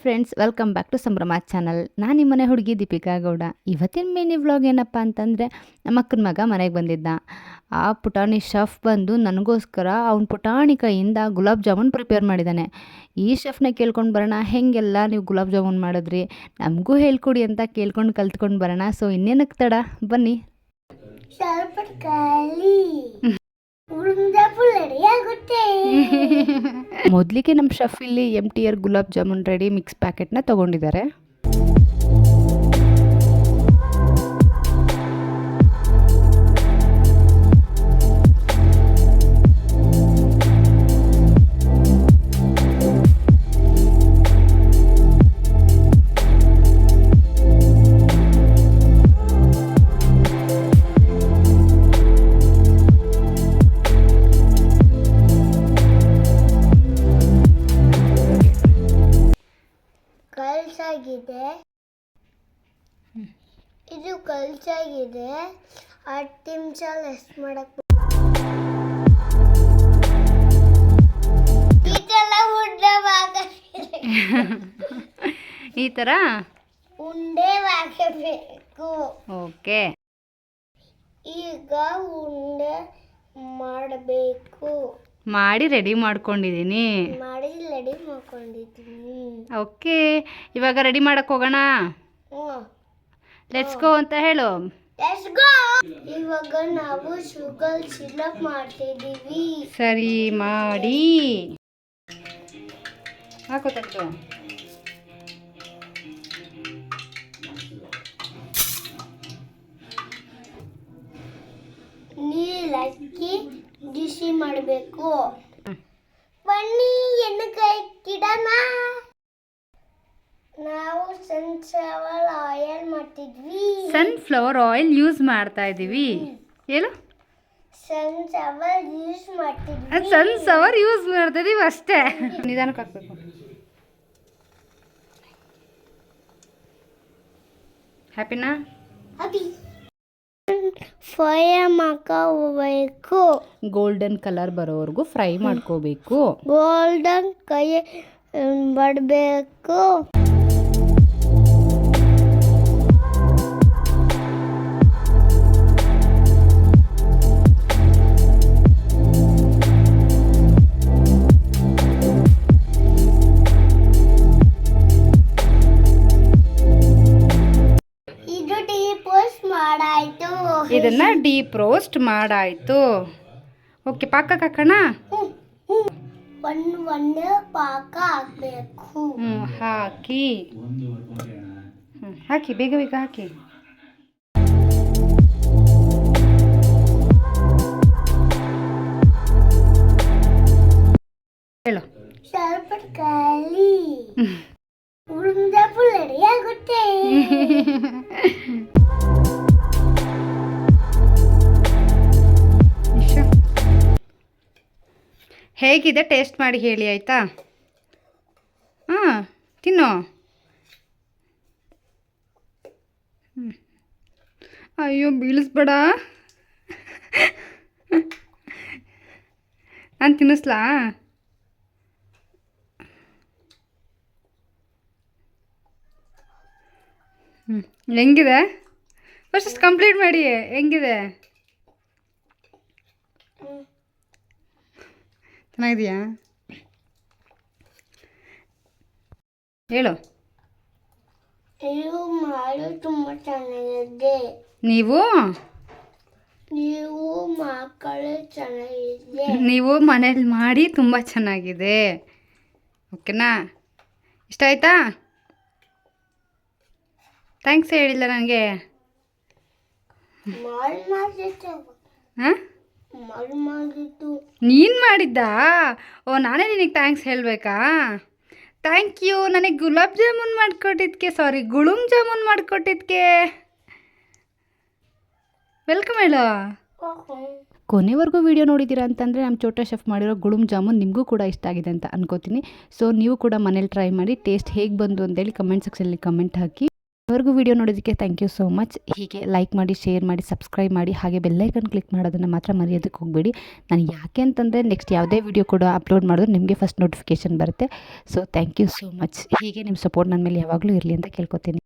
Friends, welcome back to ಸಂಭ್ರಮ channel. ನಾನು ನಿಮ್ಮನೆ ಹುಡುಗಿ ದೀಪಿಕಾ ಗೌಡ. ಇವತ್ತಿನ ಮಿನಿ ವ್ಲಾಗ್ ಏನಪ್ಪ ಅಂತಂದರೆ, ನಮ್ಮ ಅಕ್ಕನ ಮಗ ಮನೆಗೆ ಬಂದಿದ್ದ. ಆ ಪುಟಾಣಿ ಶೆಫ್ ಬಂದು ನನಗೋಸ್ಕರ ಅವ್ನ ಪುಟಾಣಿ ಕೈಯಿಂದ ಗುಲಾಬ್ ಜಾಮೂನ್ ಪ್ರಿಪೇರ್ ಮಾಡಿದ್ದಾನೆ. ಈ ಶೆಫ್ನ ಕೇಳ್ಕೊಂಡು ಬರೋಣ, ಹೆಂಗೆಲ್ಲ ನೀವು ಗುಲಾಬ್ ಜಾಮೂನ್ ಮಾಡಿದ್ರಿ, ನಮಗೂ ಹೇಳ್ಕೊಡಿ ಅಂತ ಕೇಳ್ಕೊಂಡು ಕಲ್ತ್ಕೊಂಡು ಬರೋಣ. ಸೊ ಇನ್ನೇನಕ್ಕೆ ತಡ, ಬನ್ನಿ. ಮೊದಲಿಗೆ ನಮ್ಮ ಶೆಫ್ ಇಲ್ಲಿ MTR gulab jamun ready mix ಪ್ಯಾಕೆಟ್ನ ತೊಗೊಂಡಿದ್ದಾರೆ. ಇದು ಕಲ್ಸಾಗಿದೆ. 10 ನಿಮಿಷ ರೆಸ್ಟ್ ಮಾಡಕ್ ಈ ಥರ ಉಂಡೆ ಹಾಕಬೇಕು. ಓಕೆ, ಈಗ ಉಂಡೆ ಮಾಡಬೇಕು. ಮಾಡಿ ರೆಡಿ ಮಾಡ್ಕೊಂಡಿದ್ದೀನಿ. ಓಕೆ, ಇವಾಗ ರೆಡಿ ಮಾಡಕ್ಕೆ ಹೋಗೋಣ. ಲೆಟ್ಸ್ ಗೋ ಅಂತ ಹೇಳು. ಇವಾಗ ನಾವು ಶುಗರ್ ಸಿರಪ್ ಮಾಡ್ತಿದ್ದೀವಿ. ಸರಿ, ಮಾಡಿ ಹಾಕೋ ತೆಗೆದು. ನೀರು ಹಾಕಿ ಬಿಸಿ ಮಾಡಬೇಕು. ಬನ್ನಿ ಎಣ್ಣೆಕಾಯಿ ಗಿಡನ. ನಾವು ಸನ್ಫ್ಲವರ್ ಆಯಿಲ್ ಮಾಡ್ತಿದ್ವಿ. ಸನ್ಫ್ಲವರ್ ಆಯಿಲ್ ಯೂಸ್ ಮಾಡ್ತಾ ಇದ್ದೀವಿ. ಹೇಳು. ಸನ್ಫ್ಲವರ್ ಯೂಸ್ ಮಾಡ್ತಿದ್ವಿ. ಸನ್ಫ್ಲವರ್ ಯೂಸ್ ಮಾಡ್ತಾ ಇದೀವಿ ಅಷ್ಟೇ. ನಿಧಾನಕ್ಕೆ ಹಾಕ್ಬೇಕು. ಹ್ಯಾಪಿನಾ? ಹ್ಯಾಪಿ. ಫ್ರೈ ಮಾಡ್ಕೋಬೇಕು. ಗೋಲ್ಡನ್ ಕಲರ್ ಬರೋವರೆಗೂ ಫ್ರೈ ಮಾಡ್ಕೋಬೇಕು. ಗೋಲ್ಡನ್ ಕೈ ಬಡಬೇಕು. ಇದನ್ನ ಡೀಪ್ ರೋಸ್ಟ್ ಮಾಡಾಯ್ತು. ಓಕೆ, ಪಾಕಕ್ಕೆ ಹಾಕೋಣ. ಒಂದು ಪಾಕ ಹಾಕಬೇಕು. ಹಾಕಿ ಹಾಕಿ ಬೇಗ ಬೇಗ ಹಾಕಿ. ಹೇಳು. ಸ್ವಲ್ಪ ಖಾಲಿ ಉರುಂದಪ್ಪು ರೆಡಿ ಆಗುತ್ತೆ. ಹೇಗಿದೆ ಟೇಸ್ಟ್ ಮಾಡಿ ಹೇಳಿ, ಆಯಿತಾ? ಹಾಂ, ತಿನ್ನು. ಅಯ್ಯೋ, ಬೀಳಿಸ್ಬೇಡ. ನಾನು ತಿನ್ನಿಸ್ಲಾ? ಹೆಂಗಿದೆ? ಫಸ್ಟ್ ಕಂಪ್ಲೀಟ್ ಮಾಡಿ. ಹೆಂಗಿದೆ? ಚೆನ್ನಾಗಿದೆಯಾ? ಹೇಳು. ನೀವು ಮಾಡಿ ತುಂಬ ಚೆನ್ನಾಗಿದೆ. ನೀವು ಮಕ್ಕಳು ಚೆನ್ನಾಗಿದೆ. ನೀವು ಮನೇಲಿ ಮಾಡಿ ತುಂಬ ಚೆನ್ನಾಗಿದೆ. ಓಕೆನಾ? ಇಷ್ಟ ಆಯ್ತಾ? ಥ್ಯಾಂಕ್ಸ್ ಹೇಳಿಲ್ಲ ನನಗೆ. ಹಾಂ, ನೀನು ಮಾಡಿದ್ದಾ? ಓ, ನಾನೇ ನಿನಗೆ ಥ್ಯಾಂಕ್ಸ್ ಹೇಳಬೇಕಾ? ಥ್ಯಾಂಕ್ ಯು, ನನಗೆ ಗುಲಾಬ್ ಜಾಮೂನ್ ಮಾಡಿಕೊಟ್ಟಿದ್ದಕ್ಕೆ, ಸಾರಿ ಗುಳುಮ್ ಜಾಮೂನ್ ಮಾಡಿಕೊಟ್ಟಿದ್ದಕ್ಕೆ. ವೆಲ್ಕಮ್ ಹೇಳು. ಕೊನೆವರೆಗೂ ವಿಡಿಯೋ ನೋಡಿದ್ದೀರಾ ಅಂತಂದರೆ ನಮ್ಮ ಚೋಟಾ ಶೆಫ್ ಮಾಡಿರೋ ಗುಳುಮ್ ಜಾಮೂನ್ ನಿಮಗೂ ಕೂಡ ಇಷ್ಟ ಆಗಿದೆ ಅಂತ ಅನ್ಕೋತೀನಿ. ಸೊ ನೀವು ಕೂಡ ಮನೇಲಿ ಟ್ರೈ ಮಾಡಿ ಟೇಸ್ಟ್ ಹೇಗೆ ಬಂದು ಅಂತೇಳಿ ಕಮೆಂಟ್ ಸೆಕ್ಷನಲ್ಲಿ ಕಮೆಂಟ್ ಹಾಕಿ. ಇಲ್ಲಿವರೆಗೂ ವಿಡಿಯೋ ನೋಡೋದಕ್ಕೆ ಥ್ಯಾಂಕ್ ಯು ಸೋ ಮಚ್. ಹೀಗೆ ಲೈಕ್ ಮಾಡಿ, ಶೇರ್ ಮಾಡಿ, ಸಬ್ಸ್ಕ್ರೈಬ್ ಮಾಡಿ, ಹಾಗೆ ಬೆಲ್ಲೈಕನ್ ಕ್ಲಿಕ್ ಮಾಡೋದನ್ನು ಮಾತ್ರ ಮರೆಯೋದಕ್ಕೆ ಹೋಗಬೇಡಿ. ನಾನು ಯಾಕೆ ಅಂತಂದರೆ ನೆಕ್ಸ್ಟ್ ಯಾವುದೇ ವಿಡಿಯೋ ಕೂಡ ಅಪ್ಲೋಡ್ ಮಾಡಿದ್ರೆ ನಿಮಗೆ ಫಸ್ಟ್ ನೋಟಿಫಿಕೇಷನ್ ಬರುತ್ತೆ. So thank you so much. ಹೀಗೆ ನಿಮ್ಮ ಸಪೋರ್ಟ್ ನನ್ನ ಮೇಲೆ ಯಾವಾಗಲೂ ಇರಲಿ ಅಂತ ಕೇಳ್ಕೊತೀನಿ.